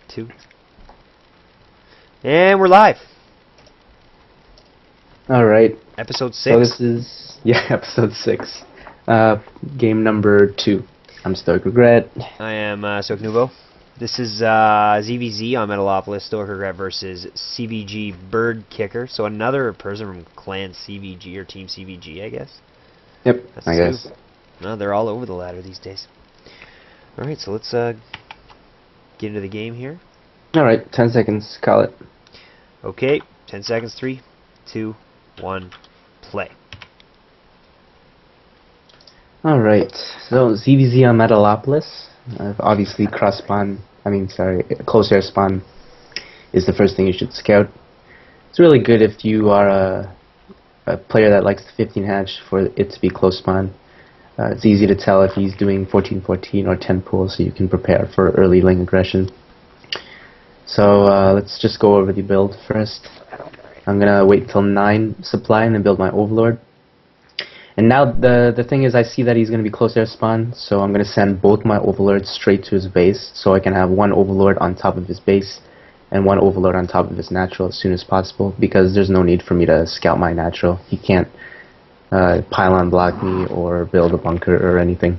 2. And we're live. Alright. Episode 6. So this is, episode 6. Game number 2. I'm Stoic Regret. I am Stoic Nuvo. This is ZvZ on Metalopolis, Stoic Regret versus cvgbirdkickr. So another person from Clan CVG or Team CVG, I guess. Yep, That's I guess. No, they're all over the ladder these days. Alright, so let's get into the game here. Alright, 10 seconds, call it. Okay, 10 seconds, 3, 2, 1, play. Alright, so ZvZ on Metalopolis. Obviously close air spawn is the first thing you should scout. It's really good if you are a player that likes the 15 hatch for it to be close spawn. It's easy to tell if he's doing 14-14 or 10 pull, so you can prepare for early lane aggression. So let's just go over the build first. I'm gonna wait till 9 supply and then build my Overlord. And now the thing is, I see that he's gonna be close air spawn, so I'm gonna send both my Overlords straight to his base, so I can have one Overlord on top of his base and one Overlord on top of his natural as soon as possible, because there's no need for me to scout my natural. He can't pylon block me or build a bunker or anything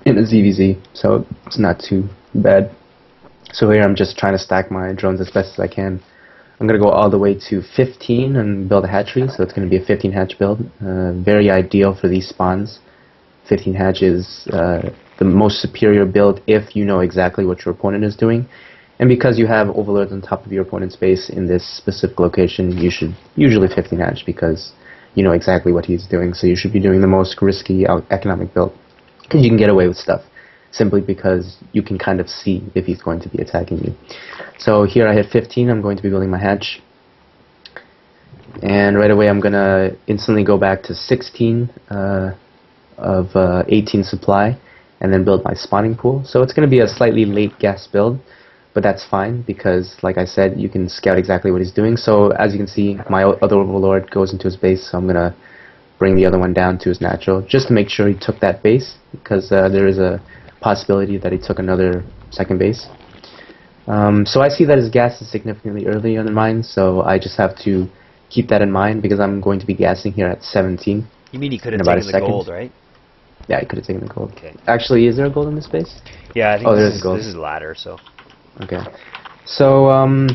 in a ZvZ, so it's not too bad. So here I'm just trying to stack my drones as best as I can. I'm going to go all the way to 15 and build a hatchery, so it's going to be a 15 hatch build. Very ideal for these spawns. 15 hatch is the most superior build if you know exactly what your opponent is doing. And because you have overlords on top of your opponent's base in this specific location, you should usually 15 hatch because you know exactly what he's doing. So you should be doing the most risky economic build, because you can get away with stuff simply because you can kind of see if he's going to be attacking you. So here I hit 15, I'm going to be building my hatch. And right away I'm going to instantly go back to 16 of 18 supply and then build my spawning pool. So it's going to be a slightly late gas build, but that's fine because, like I said, you can scout exactly what he's doing. So as you can see, my other overlord goes into his base, so I'm going to bring the other one down to his natural just to make sure he took that base, because there is a possibility that he took another second base. So I see that his gas is significantly earlier than mine, so I just have to keep that in mind because I'm going to be gassing here at 17. You mean he could have taken the gold, right? Yeah, he could have taken the gold. Okay. Actually, is there a gold in this base? Yeah, I think this is ladder, so. Okay. So,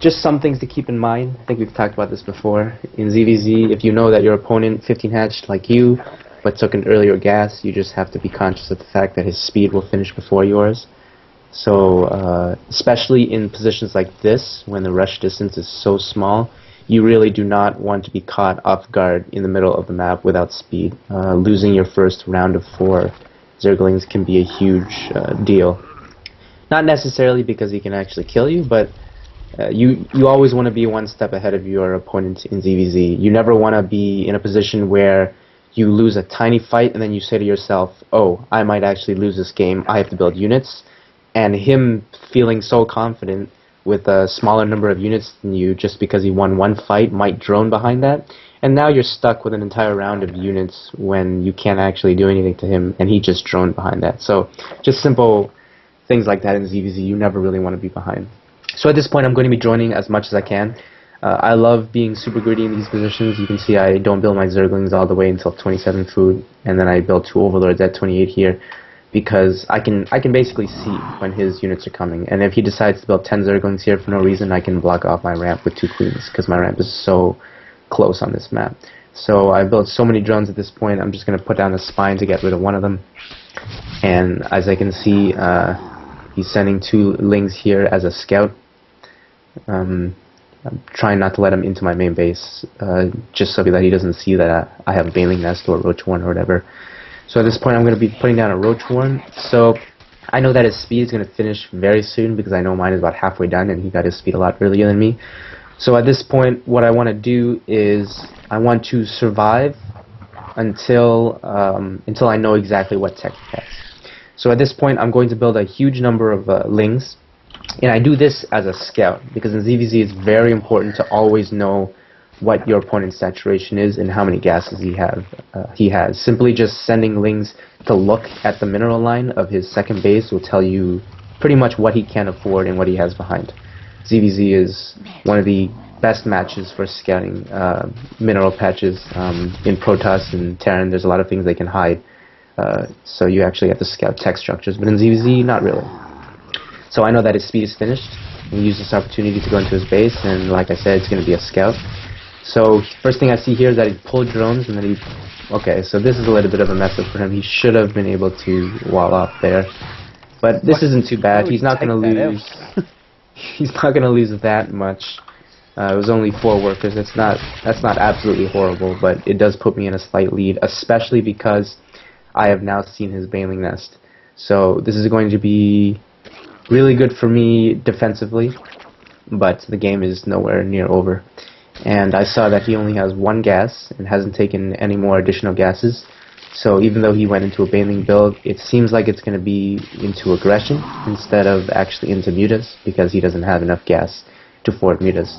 just some things to keep in mind. I think we've talked about this before. In ZvZ, if you know that your opponent 15 hatched like you, but took an earlier gas, you just have to be conscious of the fact that his speed will finish before yours. So, especially in positions like this, when the rush distance is so small, you really do not want to be caught off guard in the middle of the map without speed. Losing your first round of 4 Zerglings can be a huge deal. Not necessarily because he can actually kill you, but you always want to be one step ahead of your opponent in ZvZ. You never want to be in a position where you lose a tiny fight and then you say to yourself, oh, I might actually lose this game, I have to build units. And him feeling so confident with a smaller number of units than you just because he won one fight might drone behind that. And now you're stuck with an entire round of units when you can't actually do anything to him and he just droned behind that. So just simple things like that in ZvZ, you never really want to be behind. So at this point I'm going to be droning as much as I can. I love being super greedy in these positions. You can see I don't build my Zerglings all the way until 27 food, and then I build 2 Overlords at 28 here, because I can basically see when his units are coming. And if he decides to build 10 Zerglings here for no reason, I can block off my ramp with 2 Queens, because my ramp is so close on this map. So I've built so many drones at this point, I'm just going to put down a spine to get rid of one of them. And as I can see, he's sending 2 Lings here as a scout. I'm trying not to let him into my main base, just so that he doesn't see that I have a Baneling Nest or Roach Warren or whatever. So at this point I'm going to be putting down a Roach Warren. So I know that his speed is going to finish very soon because I know mine is about halfway done and he got his speed a lot earlier than me. So at this point what I want to do is I want to survive until I know exactly what tech he has. So at this point I'm going to build a huge number of Lings. And I do this as a scout, because in ZvZ it's very important to always know what your opponent's saturation is and how many gases he has. Simply just sending Lings to look at the mineral line of his second base will tell you pretty much what he can afford and what he has behind. ZvZ is one of the best matches for scouting mineral patches. In Protoss and Terran, there's a lot of things they can hide, so you actually have to scout tech structures, but in ZvZ, not really. So I know that his speed is finished, and he used this opportunity to go into his base, and like I said, it's going to be a scout. So first thing I see here is that he pulled drones, and then he... Okay, so this is a little bit of a mess up for him. He should have been able to wall off there, but this isn't too bad. He's not going to lose. He's not going to lose that much. It was only 4 workers. That's not absolutely horrible, but it does put me in a slight lead, especially because I have now seen his Baneling Nest. So this is going to be really good for me defensively, but the game is nowhere near over. And I saw that he only has 1 gas and hasn't taken any more additional gases. So even though he went into a Baneling build, it seems like it's going to be into aggression instead of actually into mutas, because he doesn't have enough gas to forward mutas.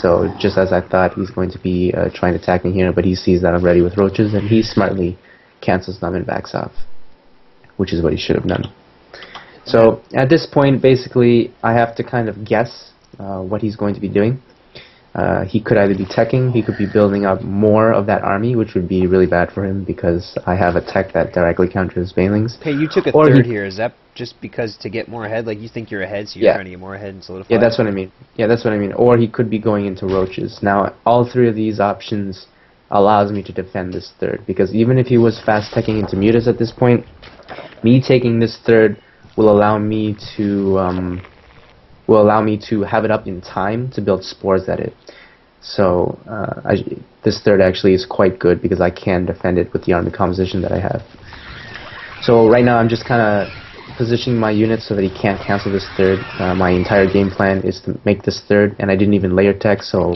So just as I thought, he's going to be trying to attack me here, but he sees that I'm ready with roaches, and he smartly cancels them and backs off, which is what he should have done. So at this point, basically, I have to kind of guess what he's going to be doing. He could either be teching, he could be building up more of that army, which would be really bad for him because I have a tech that directly counters Banelings. Hey, you took a third here. Is that just because to get more ahead? Like you think you're ahead, so you're trying to get more ahead and solidify? Yeah, that's what I mean. Yeah, that's what I mean. Or he could be going into roaches. Now, all 3 of these options allows me to defend this third, because even if he was fast teching into mutas at this point, me taking this third will allow me to have it up in time to build spores at it. So this third actually is quite good because I can defend it with the army composition that I have. So right now I'm just kind of positioning my units so that he can't cancel this third. My entire game plan is to make this third, and I didn't even layer tech, so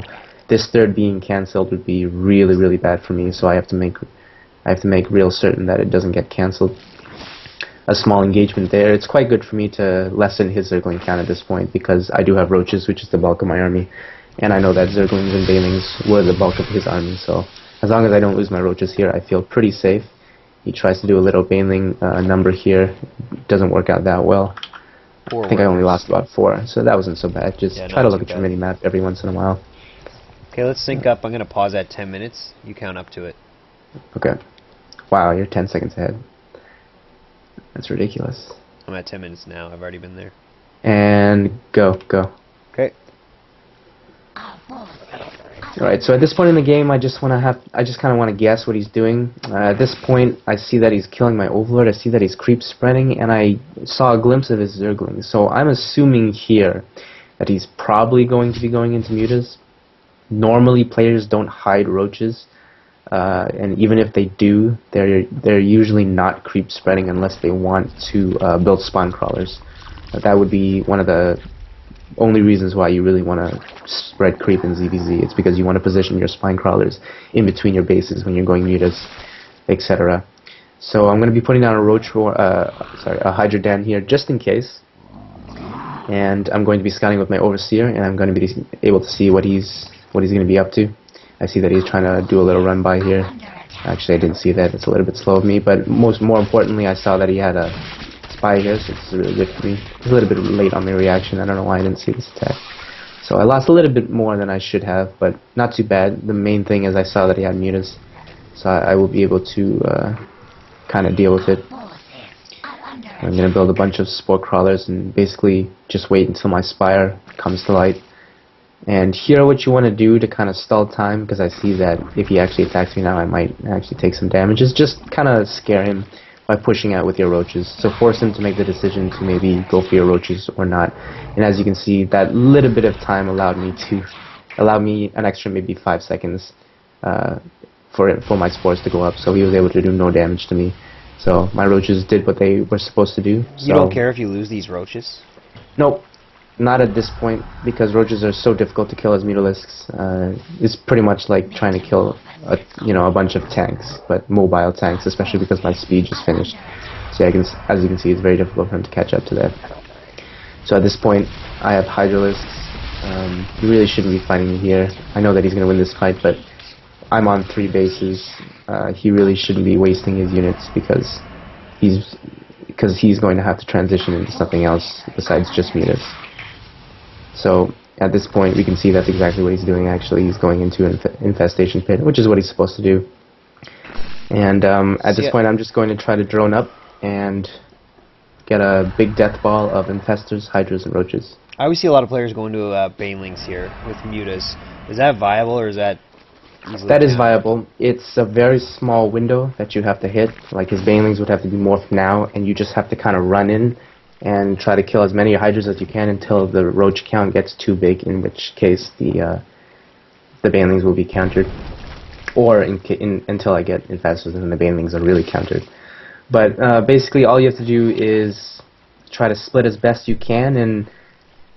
this third being cancelled would be really, really bad for me. So I have to make real certain that it doesn't get cancelled. A small engagement there. It's quite good for me to lessen his Zergling count at this point because I do have roaches, which is the bulk of my army, and I know that Zerglings and Banelings were the bulk of his army. So as long as I don't lose my roaches here, I feel pretty safe. He tries to do a little Baneling number here. Doesn't work out that well. I think I only lost about 4, so that wasn't so bad. Just try to look at your mini-map every once in a while. Okay, let's sync up. I'm going to pause at 10 minutes. You count up to it. Okay. Wow, you're 10 seconds ahead. That's ridiculous. I'm at 10 minutes now. I've already been there. And go. Okay. Alright, so at this point in the game, I just kind of want to guess what he's doing. At this point, I see that he's killing my Overlord. I see that he's creep spreading, and I saw a glimpse of his Zerglings. So I'm assuming here that he's probably going to be going into mutas. Normally, players don't hide roaches. And even if they do, they're usually not creep spreading unless they want to build spawn crawlers. That would be one of the only reasons why you really want to spread creep in ZvZ. It's because you want to position your spine crawlers in between your bases when you're going mutas, etc. So I'm going to be putting down a a Hydra Den here just in case, and I'm going to be scouting with my Overseer, and I'm going to be able to see what he's going to be up to. I see that he's trying to do a little run by here. Actually, I didn't see that. It's a little bit slow of me, but more importantly, I saw that he had a spy here, so it's really good for me. It's a little bit late on my reaction. I don't know why I didn't see this attack. So I lost a little bit more than I should have, but not too bad. The main thing is I saw that he had mutas, so I will be able to kind of deal with it. I'm going to build a bunch of spore crawlers and basically just wait until my spire comes to light. And here what you want to do to kind of stall time, because I see that if he actually attacks me now I might actually take some damage, is just kind of scare him by pushing out with your roaches. So force him to make the decision to maybe go for your roaches or not. And as you can see, that little bit of time allowed me an extra maybe 5 seconds for my spores to go up, so he was able to do no damage to me. So my roaches did what they were supposed to do. So you don't care if you lose these roaches? Nope. Not at this point, because roaches are so difficult to kill as mutalisks. It's pretty much like trying to kill a bunch of tanks, but mobile tanks, especially because my speed just finished. So as you can see, it's very difficult for him to catch up to that. So at this point, I have Hydralisks. He really shouldn't be fighting me here. I know that he's going to win this fight, but I'm on 3 bases. He really shouldn't be wasting his units because because he's going to have to transition into something else besides just mutas. So at this point we can see that's exactly what he's doing. Actually, he's going into an infestation pit, which is what he's supposed to do. And at this point I'm just going to try to drone up and get a big death ball of infestors, hydras, and roaches. I always see a lot of players going to banelings here with mutas. Is that viable, or is that easily That is done? viable. It's a very small window that you have to hit. Like his banelings would have to be morphed now, and you just have to kind of run in and try to kill as many hydras as you can until the roach count gets too big, in which case the banelings will be countered. Or until I get infestors and the banelings are really countered. But basically all you have to do is try to split as best you can, and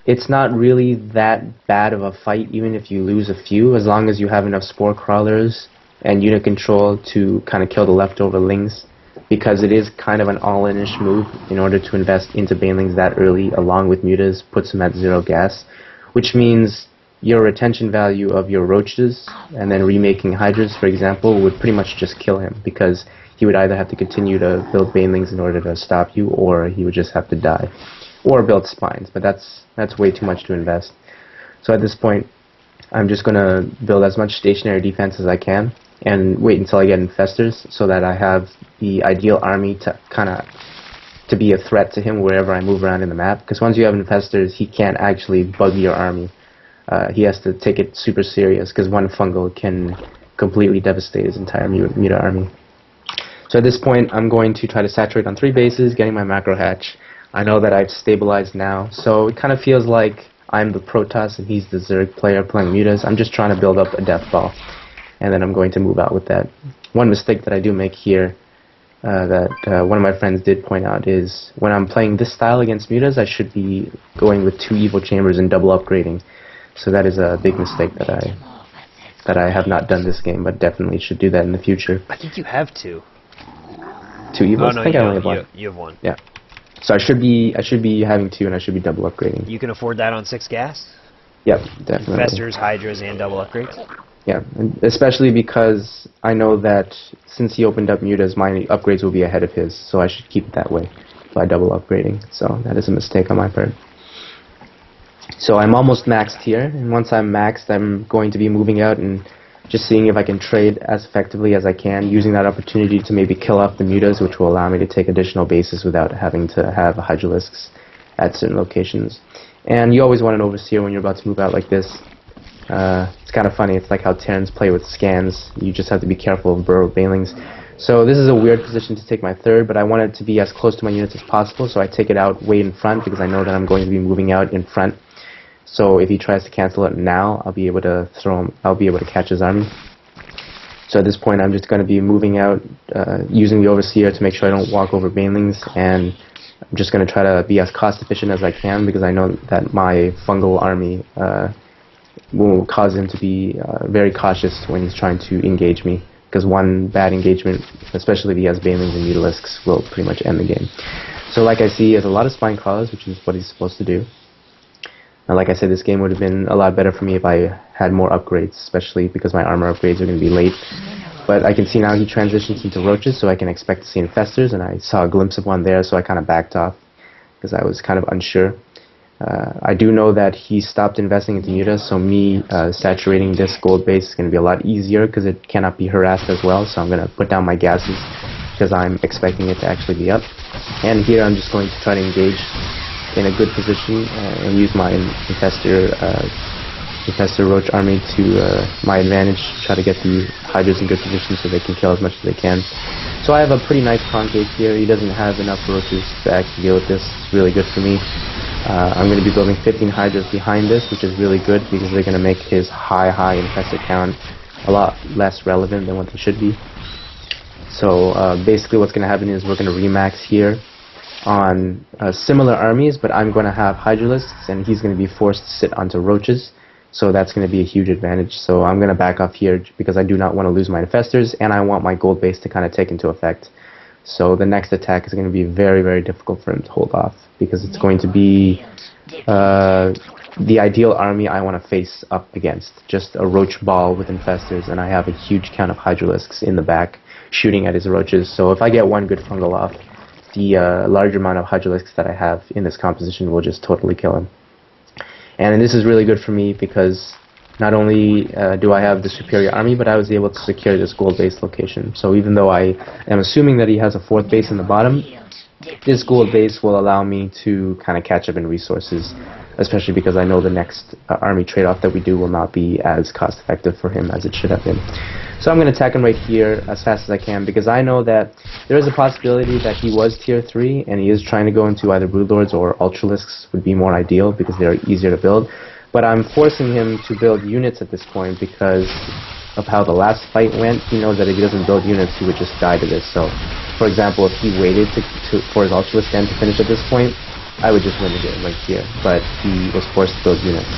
it's not really that bad of a fight even if you lose a few, as long as you have enough spore crawlers and unit control to kind of kill the leftover lings, because it is kind of an all-in-ish move in order to invest into banelings that early along with mutas, puts them at 0 gas, which means your retention value of your roaches and then remaking hydras, for example, would pretty much just kill him, because he would either have to continue to build banelings in order to stop you, or he would just have to die. Or build spines, but that's way too much to invest. So at this point, I'm just going to build as much stationary defense as I can and wait until I get infestors, so that I have the ideal army to be a threat to him wherever I move around in the map. Because once you have infestors, he can't actually bug your army. He has to take it super serious, because one fungal can completely devastate his entire muta army. So at this point, I'm going to try to saturate on 3 bases, getting my macro hatch. I know that I've stabilized now, so it kind of feels like I'm the Protoss and he's the Zerg player playing mutas. I'm just trying to build up a death ball, and then I'm going to move out with that. One mistake that I do make here, that one of my friends did point out, is when I'm playing this style against mutas, I should be going with 2 evil chambers and double upgrading. So that is a big mistake that I have not done this game, but definitely should do that in the future. I think you have 2. 2 evils? Oh no, I think I only have 1. you have 1. Yeah. So I should be having 2, and I should be double upgrading. You can afford that on 6 gas? Yep, definitely. Infestors, hydras, and double upgrades? Yeah, and especially because I know that since he opened up mutas, my upgrades will be ahead of his, so I should keep it that way by double upgrading. So that is a mistake on my part. So I'm almost maxed here, and once I'm maxed, I'm going to be moving out and just seeing if I can trade as effectively as I can, using that opportunity to maybe kill off the mutas, which will allow me to take additional bases without having to have hydralisks at certain locations. And you always want an overseer when you're about to move out like this. It's kind of funny, it's like how Terrans play with scans. You just have to be careful of burrow banelings. So this is a weird position to take my 3rd, but I want it to be as close to my units as possible, so I take it out way in front, because I know that I'm going to be moving out in front. So if he tries to cancel it now, I'll be able to catch his army. So at this point, I'm just going to be moving out, using the overseer to make sure I don't walk over banelings, and I'm just going to try to be as cost efficient as I can, because I know that my fungal army will cause him to be very cautious when he's trying to engage me, because one bad engagement, especially if he has banelings and mutalisks, will pretty much end the game. So like I see, he has a lot of spine crawlers, which is what he's supposed to do. And like I said, this game would have been a lot better for me if I had more upgrades, especially because my armor upgrades are going to be late. But I can see now he transitions into roaches, so I can expect to see infestors, and I saw a glimpse of one there, so I kind of backed off, because I was kind of unsure. I do know that he stopped investing into mutas, so me saturating this gold base is going to be a lot easier, because it cannot be harassed as well, so I'm going to put down my gases, because I'm expecting it to actually be up. And here I'm just going to try to engage in a good position and use my infestor roach army to my advantage, try to get the hydras in good position so they can kill as much as they can. So I have a pretty nice concave here. He doesn't have enough roaches to actually deal with this. It's really good for me. I'm going to be building 15 hydras behind this, which is really good, because they're going to make his high infestor count a lot less relevant than what they should be. So basically what's going to happen is we're going to remax here on similar armies, but I'm going to have hydralisks, and he's going to be forced to sit onto roaches, so that's going to be a huge advantage. So I'm going to back off here, because I do not want to lose my infestors, and I want my gold base to kind of take into effect. So the next attack is going to be very, very difficult for him to hold off, because it's going to be the ideal army I want to face up against, just a roach ball with infestors, and I have a huge count of hydralisks in the back shooting at his roaches. So if I get one good fungal off, the larger amount of hydralisks that I have in this composition will just totally kill him. And this is really good for me because not only do I have the superior army, but I was able to secure this gold base location. So even though I am assuming that he has a 4th base in the bottom, this gold base will allow me to kind of catch up in resources, especially because I know the next army trade-off that we do will not be as cost-effective for him as it should have been. So I'm going to attack him right here as fast as I can, because I know that there is a possibility that he was tier 3 and he is trying to go into either Broodlords or Ultralisks would be more ideal because they're easier to build. But I'm forcing him to build units at this point because of how the last fight went. He knows that if he doesn't build units, he would just die to this. So, for example, if he waited for his Ultralisk end to finish at this point, I would just win the game right here. But he was forced to build units.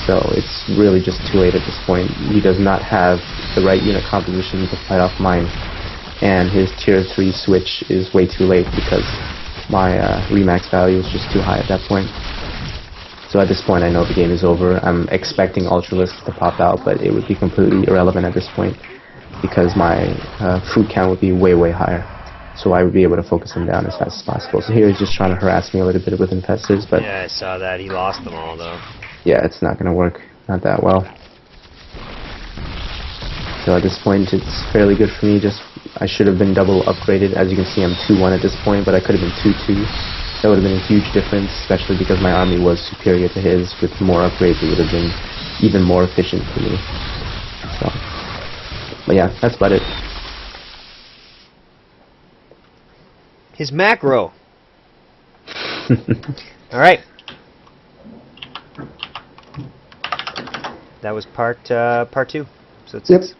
So it's really just too late at this point. He does not have the right unit composition to fight off mine. And his tier 3 switch is way too late because my remax value is just too high at that point. So at this point I know the game is over. I'm expecting Ultralisk to pop out, but it would be completely irrelevant at this point because my food count would be way, way higher. So I would be able to focus him down as fast as possible. So here he's just trying to harass me a little bit with Infestors, but yeah, I saw that. He lost them all, though. Yeah, it's not going to work. Not that well. So at this point it's fairly good for me. Just I should have been double upgraded. As you can see, I'm 2-1 at this point, but I could have been 2-2. That would have been a huge difference, especially because my army was superior to his. With more upgrades, it would have been even more efficient for me. So, but yeah, that's about it. His macro. All right. That was part 2. So it's 6.